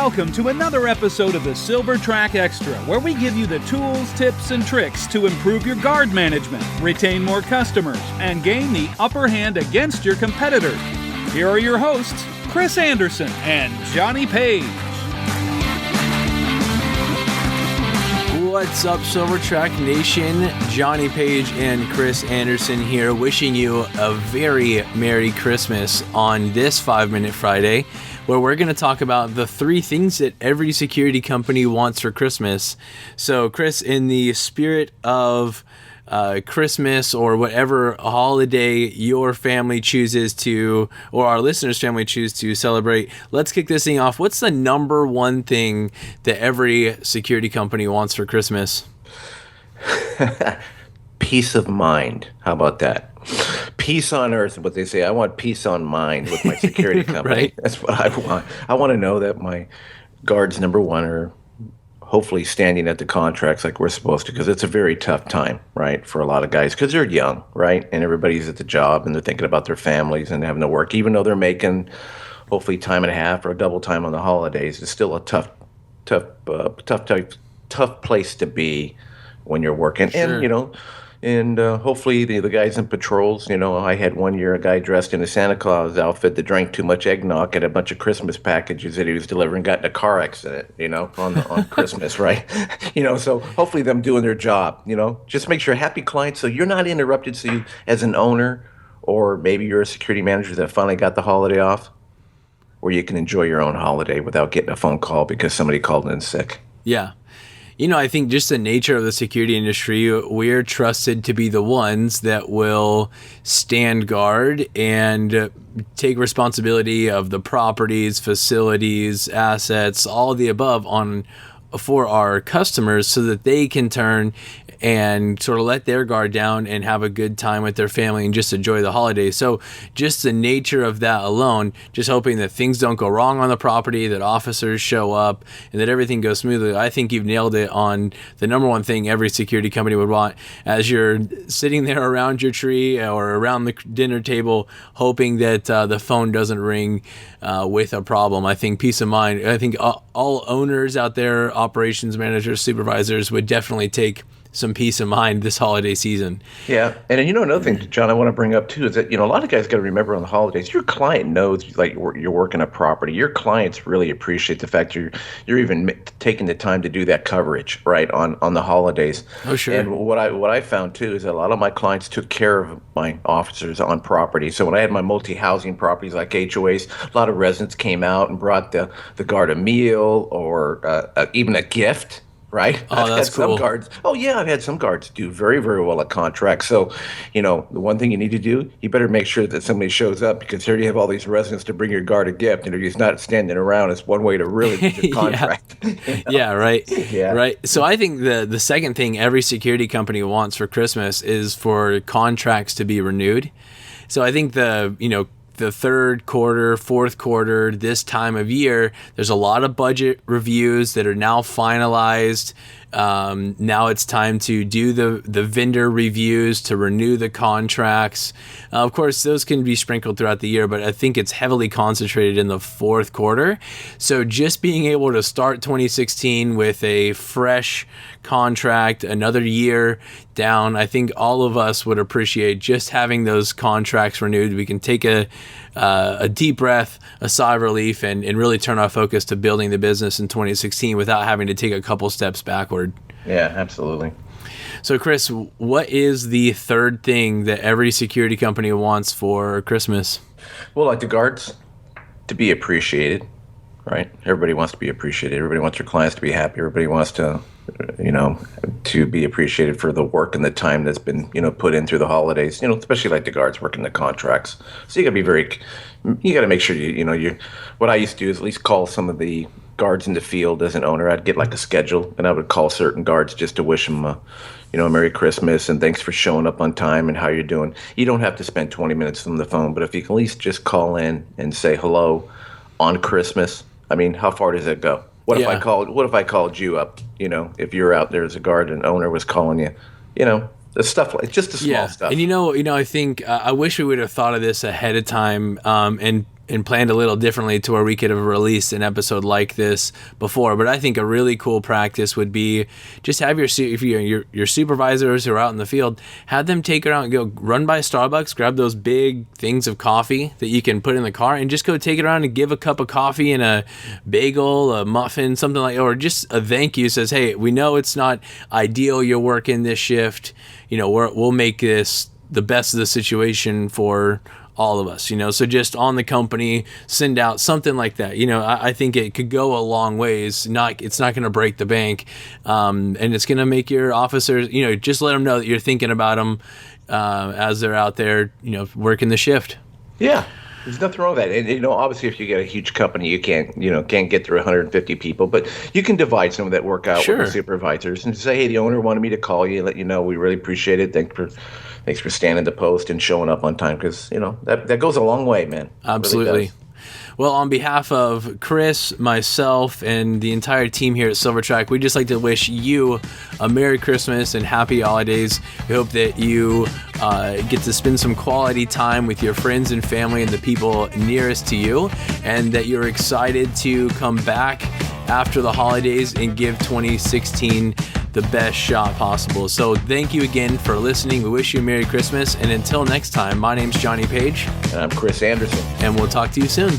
welcome to another episode of the Silver Track Extra, where we give you the tools, tips, and tricks to improve your guard management, retain more customers, and gain the upper hand against your competitors. Here are your hosts, Chris Anderson and Johnny Page. What's up, Silver Track Nation? Johnny Page and Chris Anderson here, wishing you a very Merry Christmas on this 5-Minute Friday, where we're going to talk about the 3 things that every security company wants for Christmas. So, Chris, in the spirit of Christmas or whatever holiday your family chooses to, or our listeners' family choose to celebrate, let's kick this thing off. What's the number one thing that every security company wants for Christmas? Peace of mind. How about that? Peace on earth is what they say. I want peace on mind with my security company. Right. That's what I want. I want to know that my guards, number one, are hopefully standing at the contracts like we're supposed to, because it's a very tough time, right, for a lot of guys, because they're young, right, and everybody's at the job and they're thinking about their families and having to work, even though they're making hopefully time and a half or a double time on the holidays. It's still a tough place to be when you're working. Sure. And hopefully the guys in patrols, I had one year a guy dressed in a Santa Claus outfit that drank too much eggnog and a bunch of Christmas packages that he was delivering got in a car accident, on Christmas, right? So hopefully them doing their job, just make sure happy clients so you're not interrupted. So you, as an owner, or maybe you're a security manager that finally got the holiday off, where you can enjoy your own holiday without getting a phone call because somebody called in sick. Yeah. I think just the nature of the security industry, we're trusted to be the ones that will stand guard and take responsibility of the properties, facilities, assets, all of the above for our customers, so that they can turn and sort of let their guard down and have a good time with their family and just enjoy the holidays. So just the nature of that alone, just hoping that things don't go wrong on the property, that officers show up, and that everything goes smoothly. I think you've nailed it on the number one thing every security company would want as you're sitting there around your tree or around the dinner table, hoping that the phone doesn't ring with a problem. I think peace of mind. I think all owners out there, operations managers, supervisors, would definitely take some peace of mind this holiday season. Yeah. And another thing, John, I want to bring up too, is that, a lot of guys got to remember on the holidays, your client knows like you're working a property. Your clients really appreciate the fact you're even taking the time to do that coverage, right, on the holidays. Oh, sure. And what I found too is that a lot of my clients took care of my officers on property. So when I had my multi-housing properties like HOAs, a lot of residents came out and brought the guard a meal or even a gift. Right? Oh, that's cool. I've had some guards do very, very well at contracts. So, the one thing you need to do, you better make sure that somebody shows up, because here you have all these residents to bring your guard a gift, and if he's not standing around, it's one way to really get your contract. Yeah, right. Yeah. Right. So I think the second thing every security company wants for Christmas is for contracts to be renewed. So I think the third quarter, fourth quarter, this time of year, there's a lot of budget reviews that are now finalized. Now it's time to do the vendor reviews to renew the contracts. Of course, those can be sprinkled throughout the year, but I think it's heavily concentrated in the fourth quarter. So just being able to start 2016 with a fresh contract, another year down, I think all of us would appreciate just having those contracts renewed. We can take a deep breath, a sigh of relief, and really turn our focus to building the business in 2016 without having to take a couple steps backward. Yeah, absolutely. So, Chris, what is the third thing that every security company wants for Christmas? Well, like the guards, to be appreciated, right? Everybody wants to be appreciated. Everybody wants their clients to be happy. Everybody wants to be appreciated for the work and the time that's been, put in through the holidays, especially like the guards working the contracts. So you got to make sure what I used to do is at least call some of the guards in the field as an owner. I'd get like a schedule, and I would call certain guards just to wish them a Merry Christmas and thanks for showing up on time and how you're doing. You don't have to spend 20 minutes on the phone, but if you can at least just call in and say hello on Christmas, I mean, how far does that go? What if I called you up, if you're out there as a guard and owner was calling you, the stuff like just the small stuff. And I think I wish we would have thought of this ahead of time. And and planned a little differently to where we could have released an episode like this before. But I think a really cool practice would be just have your supervisors who are out in the field, have them take around and go run by Starbucks, grab those big things of coffee that you can put in the car, and just go take it around and give a cup of coffee and a bagel, a muffin, something like, or just a thank you. Says, hey, we know it's not ideal you're working this shift. We'll make this the best of the situation for all of us, so just on the company, send out something like that. I think it could go a long ways. It's not going to break the bank, and it's going to make your officers, just let them know that you're thinking about them as they're out there, working the shift. Yeah, there's nothing wrong with that. And obviously, if you get a huge company, you can't get through 150 people, but you can divide some of that work out with the supervisors and say, hey, the owner wanted me to call you, let you know we really appreciate it. Thanks for standing the post and showing up on time, because that goes a long way, man. Absolutely. Really. Well, on behalf of Chris, myself, and the entire team here at Silvertrack, we'd just like to wish you a Merry Christmas and Happy Holidays. We hope that you get to spend some quality time with your friends and family and the people nearest to you, and that you're excited to come back after the holidays and give 2016 the best shot possible. So thank you again for listening. We wish you a Merry Christmas, and until next time, my name's Johnny Page. And I'm Chris Anderson. And we'll talk to you soon.